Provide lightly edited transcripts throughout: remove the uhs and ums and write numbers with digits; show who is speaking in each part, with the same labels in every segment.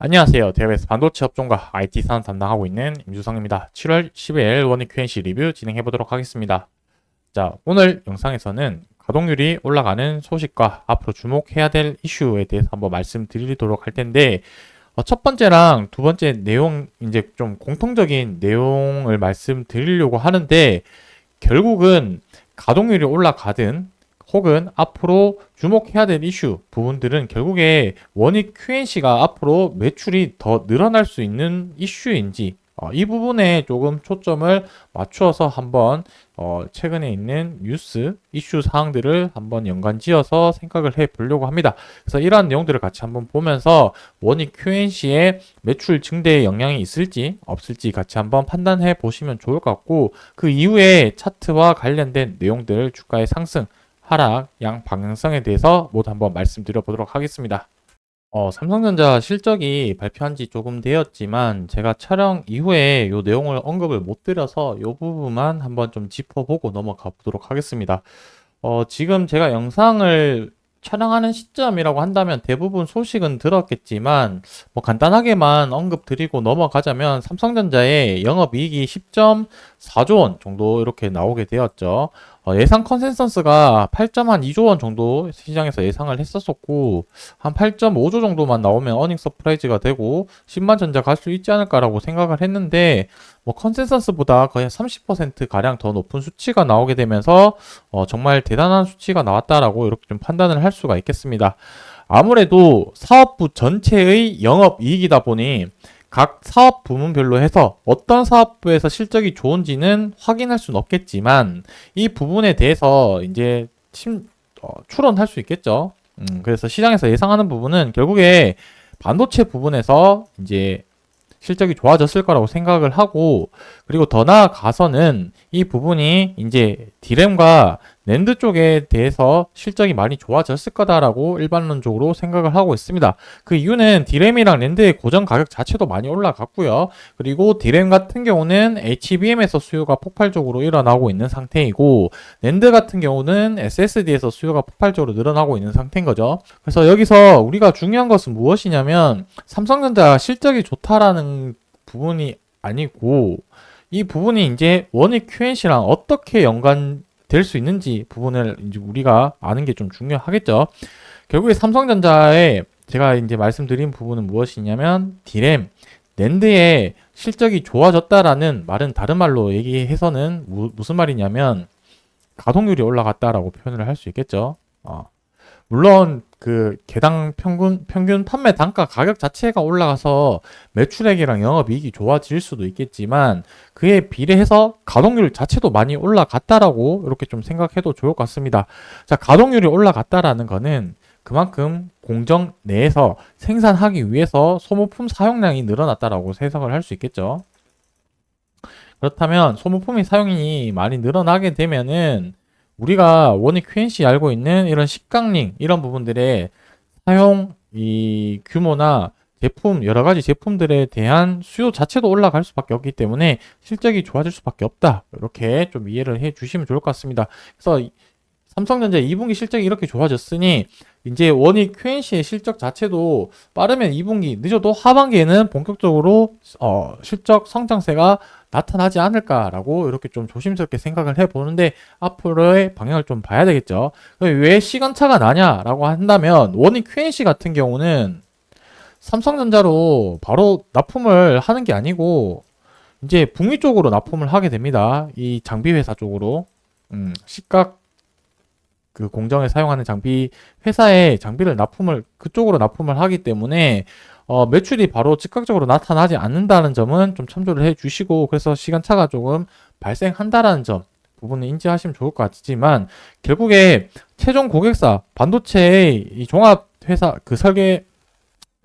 Speaker 1: 안녕하세요. 대회에서 반도체 업종과 IT 산업 담당하고 있는 임주성입니다. 7월 10일 원익 Q&C 리뷰 진행해 보도록 하겠습니다. 자, 오늘 영상에서는 가동률이 올라가는 소식과 앞으로 주목해야 될 이슈에 대해서 한번 말씀드리도록 할 텐데, 첫 번째랑 두 번째 내용, 이제 좀 공통적인 내용을 말씀드리려고 하는데, 결국은 가동률이 올라가든 혹은 앞으로 주목해야 될 이슈 부분들은 결국에 원익 Q&C가 앞으로 매출이 더 늘어날 수 있는 이슈인지 이 부분에 조금 초점을 맞추어서 한번 최근에 있는 뉴스 이슈 사항들을 한번 연관지어서 생각을 해 보려고 합니다. 그래서 이러한 내용들을 같이 한번 보면서 원익 Q&C의 매출 증대에 영향이 있을지 없을지 같이 한번 판단해 보시면 좋을 것 같고, 그 이후에 차트와 관련된 내용들, 주가의 상승 하락, 양 방향성에 대해서 모두 한번 말씀드려 보도록 하겠습니다. 삼성전자 실적이 발표한 지 조금 되었지만 제가 촬영 이후에 이 내용을 언급을 못 드려서 이 부분만 한번 좀 짚어보고 넘어가 보도록 하겠습니다. 지금 제가 영상을 촬영하는 시점이라고 한다면 대부분 소식은 들었겠지만 뭐 간단하게만 언급 드리고 넘어가자면 삼성전자의 영업이익이 10.4조 원 정도 이렇게 나오게 되었죠. 예상 컨센서스가 8.2조 원 정도 시장에서 예상을 했었었고, 한 8.5조 정도만 나오면 어닝 서프라이즈가 되고 10만 전자 갈 수 있지 않을까라고 생각을 했는데, 뭐 컨센서스보다 거의 30% 가량 더 높은 수치가 나오게 되면서 정말 대단한 수치가 나왔다라고 이렇게 좀 판단을 할 수가 있겠습니다. 아무래도 사업부 전체의 영업이익이다 보니 각 사업 부문별로 해서 어떤 사업부에서 실적이 좋은지는 확인할 수는 없겠지만 이 부분에 대해서 이제 추론할 수 있겠죠. 그래서 시장에서 예상하는 부분은 결국에 반도체 부분에서 이제 실적이 좋아졌을 거라고 생각을 하고, 그리고 더 나아가서는 이 부분이 이제 디램과 낸드 쪽에 대해서 실적이 많이 좋아졌을 거다라고 일반론적으로 생각을 하고 있습니다. 그 이유는 디램이랑 낸드의 고정 가격 자체도 많이 올라갔고요. 그리고 디램 같은 경우는 HBM에서 수요가 폭발적으로 일어나고 있는 상태이고, 낸드 같은 경우는 SSD에서 수요가 폭발적으로 늘어나고 있는 상태인 거죠. 그래서 여기서 우리가 중요한 것은 무엇이냐면 삼성전자 실적이 좋다라는 부분이 아니고, 이 부분이 이제 원익 Q&C랑 어떻게 연관될 수 있는지 부분을 이제 우리가 아는 게 좀 중요하겠죠. 결국에 삼성전자에 제가 이제 말씀드린 부분은 무엇이냐면 디램, 낸드의 실적이 좋아졌다라는 말은 다른 말로 얘기해서는 무슨 말이냐면 가동률이 올라갔다라고 표현을 할 수 있겠죠. 물론 그 개당 평균 판매 단가 가격 자체가 올라가서 매출액이랑 영업이익이 좋아질 수도 있겠지만 그에 비례해서 가동률 자체도 많이 올라갔다라고 이렇게 좀 생각해도 좋을 것 같습니다. 자, 가동률이 올라갔다라는 거는 그만큼 공정 내에서 생산하기 위해서 소모품 사용량이 늘어났다라고 해석을 할 수 있겠죠. 그렇다면 소모품의 사용이 많이 늘어나게 되면은 우리가 원익 Q&C 알고 있는 이런 식강링 이런 부분들의 사용 이 규모나 제품 여러 가지 제품들에 대한 수요 자체도 올라갈 수밖에 없기 때문에 실적이 좋아질 수밖에 없다. 이렇게 좀 이해를 해 주시면 좋을 것 같습니다. 그래서 삼성전자 2분기 실적이 이렇게 좋아졌으니 이제 원익 Q&C의 실적 자체도 빠르면 2분기, 늦어도 하반기에는 본격적으로 실적 성장세가 나타나지 않을까라고 이렇게 좀 조심스럽게 생각을 해보는데 앞으로의 방향을 좀 봐야 되겠죠. 왜 시간차가 나냐라고 한다면 원익 Q&C 같은 경우는 삼성전자로 바로 납품을 하는 게 아니고 이제 북미 쪽으로 납품을 하게 됩니다. 이 장비 회사 쪽으로. 시각 그 공정에 사용하는 장비 회사에 장비를 그쪽으로 납품을 하기 때문에 매출이 바로 즉각적으로 나타나지 않는다는 점은 좀 참조를 해 주시고, 그래서 시간차가 조금 발생한다라는 점 부분을 인지하시면 좋을 것 같지만 결국에 최종 고객사 반도체의 이 종합 회사 그 설계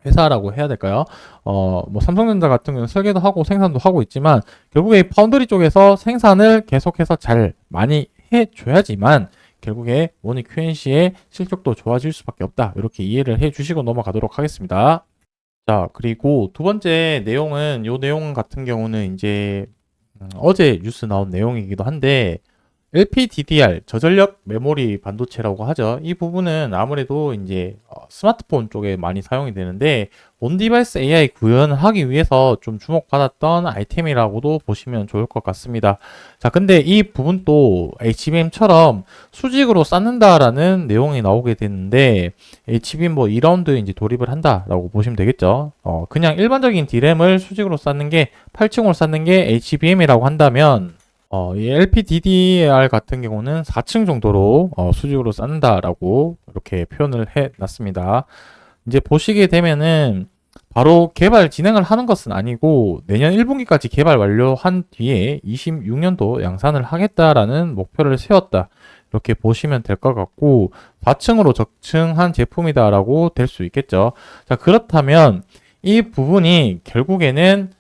Speaker 1: 회사라고 해야 될까요? 뭐 삼성전자 같은 경우는 설계도 하고 생산도 하고 있지만 결국에 파운드리 쪽에서 생산을 계속해서 잘 많이 해줘야지만 결국에 원익 Q&C의 실적도 좋아질 수밖에 없다. 이렇게 이해를 해 주시고 넘어가도록 하겠습니다. 자, 그리고 두 번째 내용은 요 내용 같은 경우는 이제 어제 뉴스 나온 내용이기도 한데, LPDDR 저전력 메모리 반도체라고 하죠. 이 부분은 아무래도 이제 스마트폰 쪽에 많이 사용이 되는데 온디바이스 AI 구현을 하기 위해서 좀 주목받았던 아이템이라고도 보시면 좋을 것 같습니다. 자, 근데 이 부분도 HBM처럼 수직으로 쌓는다라는 내용이 나오게 됐는데 HBM 뭐 2라운드에 이제 돌입을 한다라고 보시면 되겠죠. 그냥 일반적인 D램을 수직으로 쌓는 게 8층으로 쌓는 게 HBM이라고 한다면 이 LPDDR 같은 경우는 4층 정도로 수직으로 쌓는다라고 이렇게 표현을 해 놨습니다. 이제 보시게 되면은 바로 개발 진행을 하는 것은 아니고 내년 1분기까지 개발 완료한 뒤에 26년도 양산을 하겠다라는 목표를 세웠다. 이렇게 보시면 될 것 같고 4층으로 적층한 제품이다라고 될 수 있겠죠. 자, 그렇다면 이 부분이 결국에는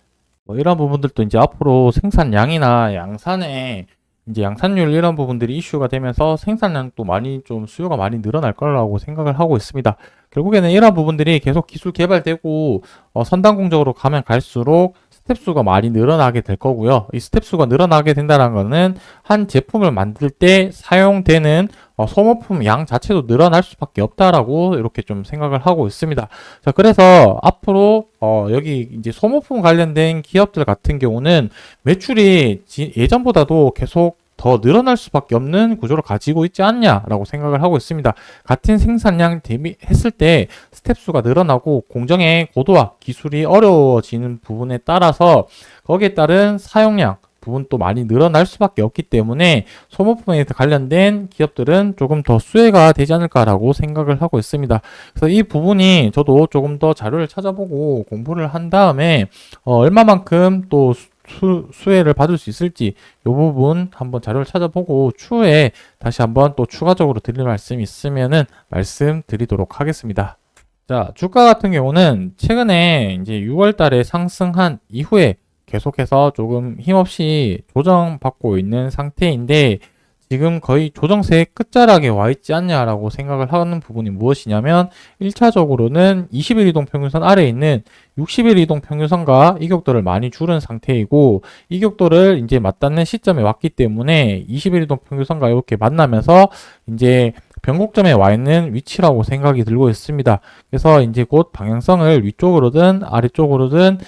Speaker 1: 뭐 이런 부분들도 이제 앞으로 생산량이나 양산에 이제 양산율 이런 부분들이 이슈가 되면서 생산량도 많이 좀 수요가 많이 늘어날 거라고 생각을 하고 있습니다. 결국에는 이런 부분들이 계속 기술 개발되고 선단 공정으로 가면 갈수록 스텝 수가 많이 늘어나게 될 거고요. 이 스텝 수가 늘어나게 된다는 거는 한 제품을 만들 때 사용되는 소모품 양 자체도 늘어날 수밖에 없다라고 이렇게 좀 생각을 하고 있습니다. 자, 그래서 앞으로 여기 이제 소모품 관련된 기업들 같은 경우는 매출이 예전보다도 계속 더 늘어날 수밖에 없는 구조를 가지고 있지 않냐라고 생각을 하고 있습니다. 같은 생산량 대비했을 때 스텝 수가 늘어나고 공정의 고도화, 기술이 어려워지는 부분에 따라서 거기에 따른 사용량 부분도 많이 늘어날 수밖에 없기 때문에 소모품에 관련된 기업들은 조금 더 수혜가 되지 않을까라고 생각을 하고 있습니다. 그래서 이 부분이 저도 조금 더 자료를 찾아보고 공부를 한 다음에 얼마만큼 또 수혜를 받을 수 있을지 이 부분 한번 자료를 찾아보고 추후에 다시 한번 또 추가적으로 드릴 말씀이 있으면은 말씀드리도록 하겠습니다. 자, 주가 같은 경우는 최근에 이제 6월 달에 상승한 이후에 계속해서 조금 힘없이 조정받고 있는 상태인데 지금 거의 조정세의 끝자락에 와 있지 않냐라고 생각을 하는 부분이 무엇이냐면 1차적으로는 20일 이동 평균선 아래에 있는 60일 이동 평균선과 이격도를 많이 줄은 상태이고 이격도를 이제 맞닿는 시점에 왔기 때문에 20일 이동 평균선과 이렇게 만나면서 이제 변곡점에 와 있는 위치라고 생각이 들고 있습니다. 그래서 이제 곧 방향성을 위쪽으로든 아래쪽으로든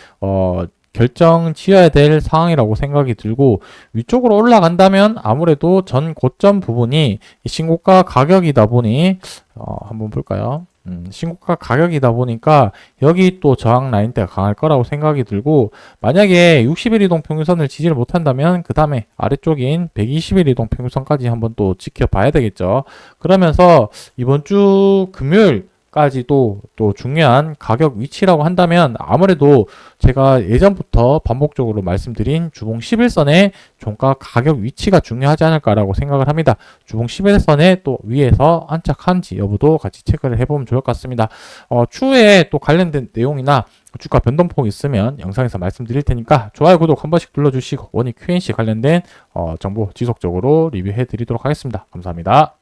Speaker 1: 결정 지어야 될 상황이라고 생각이 들고 위쪽으로 올라간다면 아무래도 전 고점 부분이 신고가 가격이다 보니 한번 볼까요? 신고가 가격이다 보니까 여기 또 저항 라인대가 강할 거라고 생각이 들고 만약에 60일 이동 평균선을 지지를 못한다면 그 다음에 아래쪽인 120일 이동 평균선까지 한번 또 지켜봐야 되겠죠. 그러면서 이번 주 금요일 까지도 또 중요한 가격 위치라고 한다면 아무래도 제가 예전부터 반복적으로 말씀드린 주봉 11선의 종가 가격 위치가 중요하지 않을까라고 생각을 합니다. 주봉 11선에 또 위에서 안착한지 여부도 같이 체크를 해보면 좋을 것 같습니다. 추후에 또 관련된 내용이나 주가 변동폭 있으면 영상에서 말씀드릴 테니까 좋아요, 구독 한 번씩 눌러주시고 원익 Q&C 관련된 정보 지속적으로 리뷰해 드리도록 하겠습니다. 감사합니다.